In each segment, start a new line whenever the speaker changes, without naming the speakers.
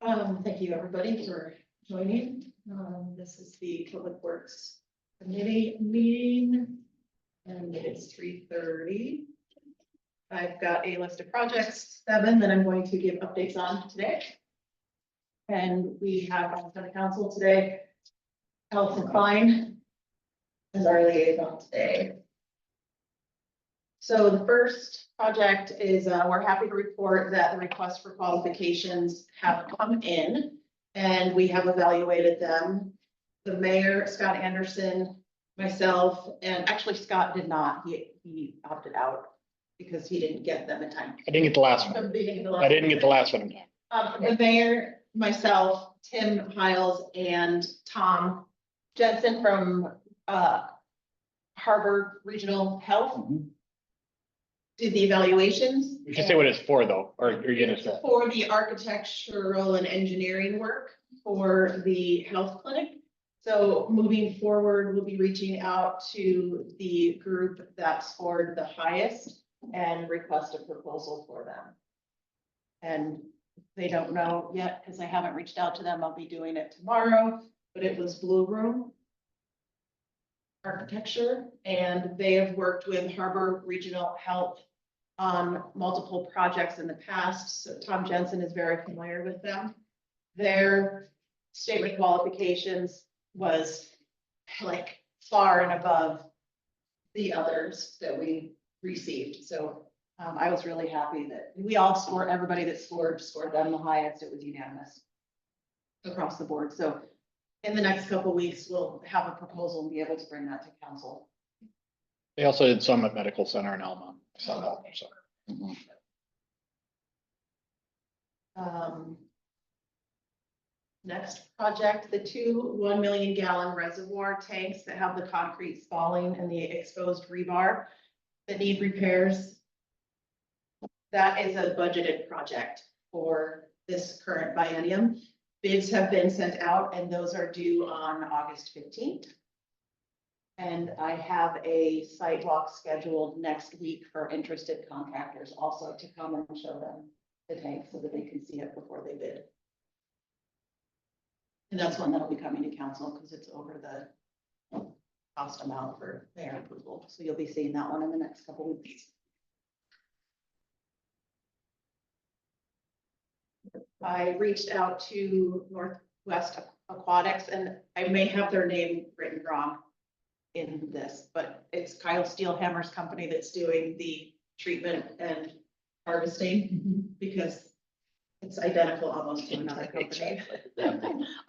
Thank you, everybody, for joining. This is the Public Works Committee meeting, and it's 3:30. I've got a list of projects, 7, that I'm going to give updates on today. And we have on the council today, Allison Klein as our liaison today. So the first project is, we're happy to report that the requests for qualifications have come in and we have evaluated them. The mayor, Scott Anderson, myself, and actually Scott did not, he opted out because he didn't get them in time.
I didn't get the last one. I didn't get the last one.
The mayor, myself, Tim Hiles, and Tom Jensen from Harbor Regional Health did the evaluations.
You can say what it's for though, or are you gonna say?
For the architectural and engineering work for the health clinic. So moving forward, we'll be reaching out to the group that scored the highest and request a proposal for them. And they don't know yet because I haven't reached out to them. I'll be doing it tomorrow, but it was Blue Room Architecture, and they have worked with Harbor Regional Health on multiple projects in the past. So Tom Jensen is very familiar with them. Their statement qualifications was like far and above the others that we received. So I was really happy that we all scored, everybody that scored them the highest. It was unanimous across the board. So in the next couple of weeks, we'll have a proposal and be able to bring that to council.
They also did some at Medical Center in Elma. I saw that, so.
Next project, the 2 1 million gallon reservoir tanks that have the concrete spalling and the exposed rebar that need repairs. That is a budgeted project for this current biennium. Bids have been sent out and those are due on August 15th. And I have a site walk scheduled next week for interested contractors also to come and show them the tank so that they can see it before they bid. And that's one that'll be coming to council because it's over the cost amount for their approval. So you'll be seeing that one in the next couple of weeks. I reached out to Northwest Aquatics, and I may have their name written wrong in this, but it's Kyle Steelhammer's company that's doing the treatment and harvesting because it's identical almost to another company.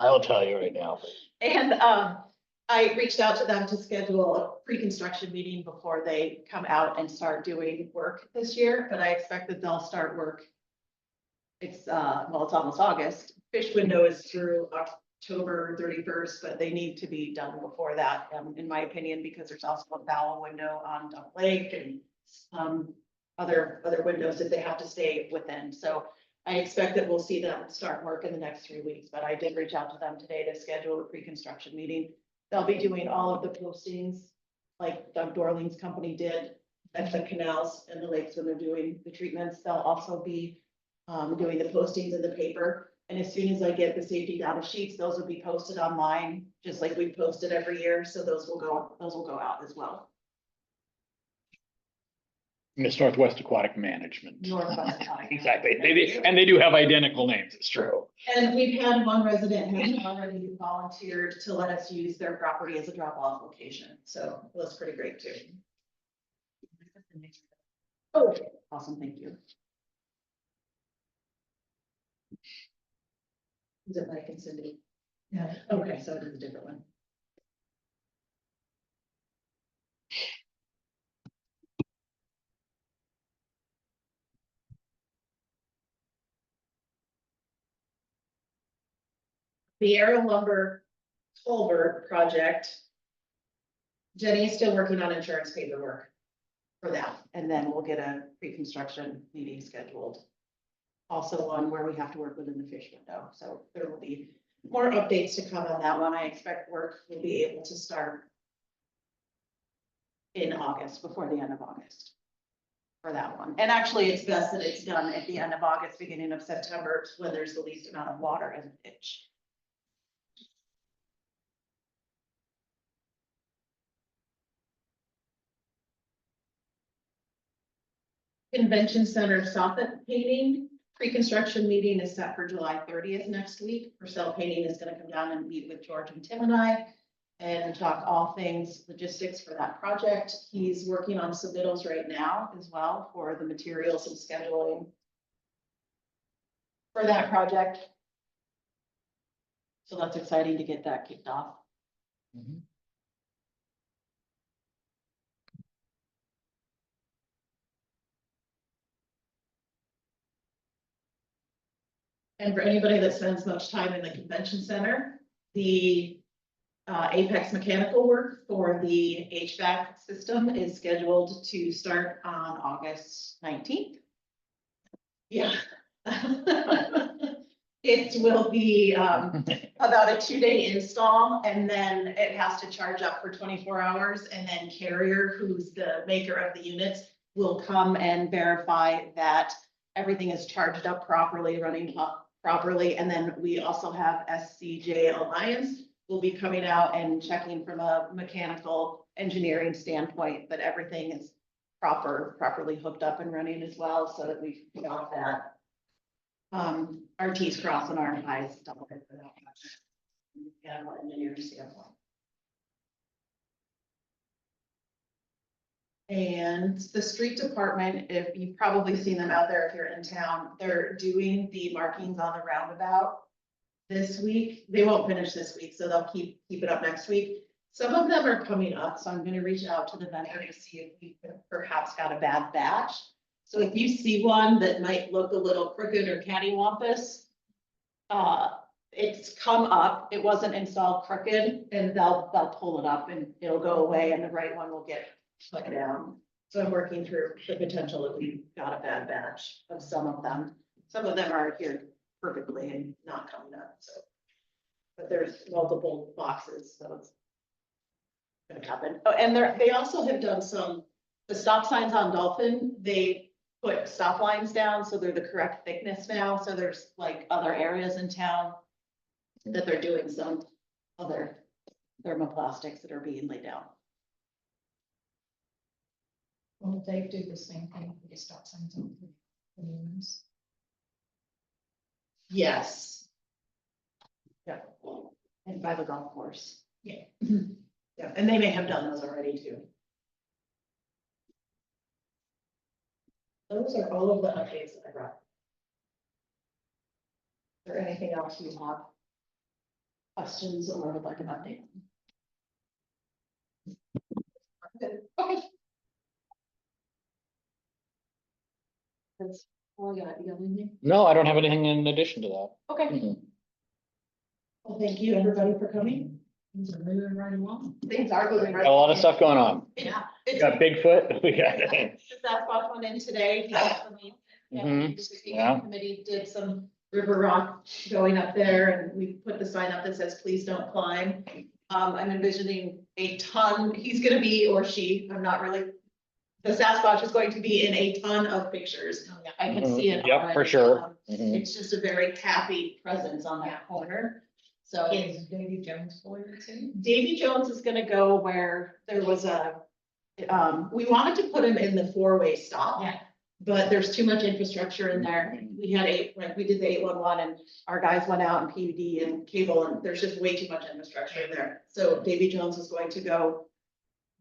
I will tell you right now.
And I reached out to them to schedule a pre-construction meeting before they come out and start doing work this year, but I expect that they'll start work. It's well, it's almost August. Fish window is through October 31st, but they need to be done before that, in my opinion, because there's also a bow window on Duck Lake and other windows that they have to stay within. So I expect that we'll see them start work in the next 3 weeks, but I did reach out to them today to schedule a pre-construction meeting. They'll be doing all of the postings like Doug Dorling's company did at the canals and the lakes when they're doing the treatments. They'll also be doing the postings in the paper. And as soon as I get the safety data sheets, those will be posted online, just like we posted every year. So those will go out as well.
It's Northwest Aquatic Management.
Northwest Aquatic.
Exactly. They do have identical names. It's true.
And we've had one resident who already volunteered to let us use their property as a drop-off location. So it was pretty great too. Oh, awesome. Thank you. Is it Mike and Cindy? Yeah. Okay, so it is a different one. The Arrow Lumber Culvert project. Jenny is still working on insurance paperwork for that, and then we'll get a pre-construction meeting scheduled. Also one where we have to work within the fish window, so there will be more updates to come on that one. I expect work will be able to start in August, before the end of August. for that one. And actually, it's best that it's done at the end of August, beginning of September, when there's the least amount of water in the ditch. Convention Center soffit painting, pre-construction meeting is set for July 30th next week. Purcell Painting is gonna come down and meet with George and Tim and I and talk all things logistics for that project. He's working on submittals right now as well for the materials and scheduling for that project. So that's exciting to get that kicked off. And for anybody that spends much time in the convention center, the Apex mechanical work for the HVAC system is scheduled to start on August 19th. Yeah. It will be about a 2-day install, and then it has to charge up for 24 hours, and then Carrier, who's the maker of the units, will come and verify that everything is charged up properly, running properly, and then we also have SCJ Alliance will be coming out and checking from a mechanical engineering standpoint that everything is properly hooked up and running as well, so that we got that. Our T's crossed and our I's dotted for that. Mechanical engineering standpoint. And the street department, if you've probably seen them out there if you're in town, they're doing the markings on the roundabout this week. They won't finish this week, so they'll keep it up next week. Some of them are coming up, so I'm gonna reach out to the vendor to see if we perhaps got a bad batch. So if you see one that might look a little crooked or cattywampus, it's come up, it wasn't installed crooked, and they'll pull it up and it'll go away and the right one will get put down. So I'm working through the potential that we got a bad batch of some of them. Some of them are here perfectly and not coming up, so. But there's multiple boxes, so it's gonna happen. Oh, and they also have done the stop signs on Dolphin, they put stop lines down, so they're the correct thickness now, so there's like other areas in town that they're doing some other thermoplastics that are being laid down.
Will they do the same thing for the stop signs on the new ones?
Yes. Yeah, and by the golf course.
Yeah.
Yeah, and they may have done those already too. Those are all of the updates that I brought. Is there anything else you have? Questions or would like an update? Okay. That's all I got. You got anything?
No, I don't have anything in addition to that.
Okay.
Mhm.
Well, thank you, everybody, for coming.
These are moving right along.
Things are moving right.
Got a lot of stuff going on.
Yeah.
We
It's
got Bigfoot, we got,
the Sasquatch one in today. He got some leads.
Mhm,
The
yeah.
committee did some river rock going up there and we put the sign up that says, please don't climb. I'm envisioning a ton, he's gonna be, or she, I'm not really. The Sasquatch is going to be in a ton of pictures.
Oh, yeah.
I can see it.
Yep, for
already.
sure. Mhm.
It's just a very happy presence on that corner. So
Is Davy Jones going to?
Davy Jones is gonna go where there was we wanted to put him in the four-way stop.
Yeah.
But there's too much infrastructure in there. We had we did the 811 and our guys went out and PUD and cable and there's just way too much infrastructure in there. So Davy Jones is going to go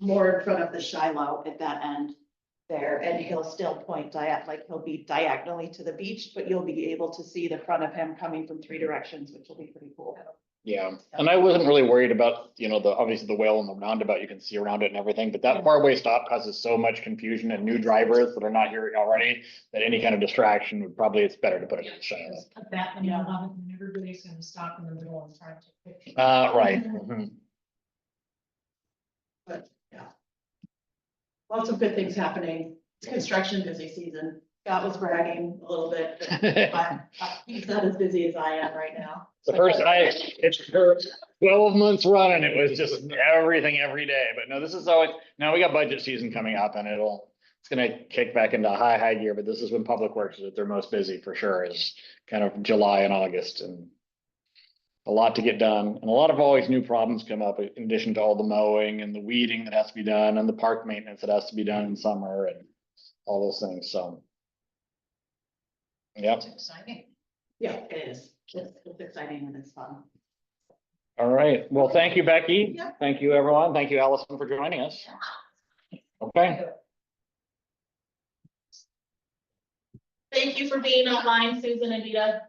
more in front of the Shiloh at that end there, and he'll still point he'll be diagonally to the beach, but you'll be able to see the front of him coming from 3 directions, which will be pretty cool.
Yeah, and I wasn't really worried about, obviously the whale and the roundabout, you can see around it and everything, but that far-away stop causes so much confusion and new drivers that are not here already, that any kind of distraction it's better to put it in the Shiloh.
Put that in, and everybody's gonna stop in the middle and try to take pictures.
Right. Mhm.
But yeah. Lots of good things happening. It's construction busy season. Scott was bragging a little bit, but he's not as busy as I am right now.
It's for 12 months running, it was just everything every day, but no, this is always, now we got budget season coming up and it's gonna kick back into high gear, but this is when Public Works is at their most busy for sure, is kind of July and August and a lot to get done, and a lot of always new problems come up in addition to all the mowing and the weeding that has to be done and the park maintenance that has to be done in summer and all those things, so. Yep,
It's exciting.
Yeah, it is. It's exciting and it's fun.
all right. Well, thank you, Becky.
Yeah.
Thank you, everyone. Thank you, Allison, for joining us. Okay,
Thank you for being online, Susan and Dita.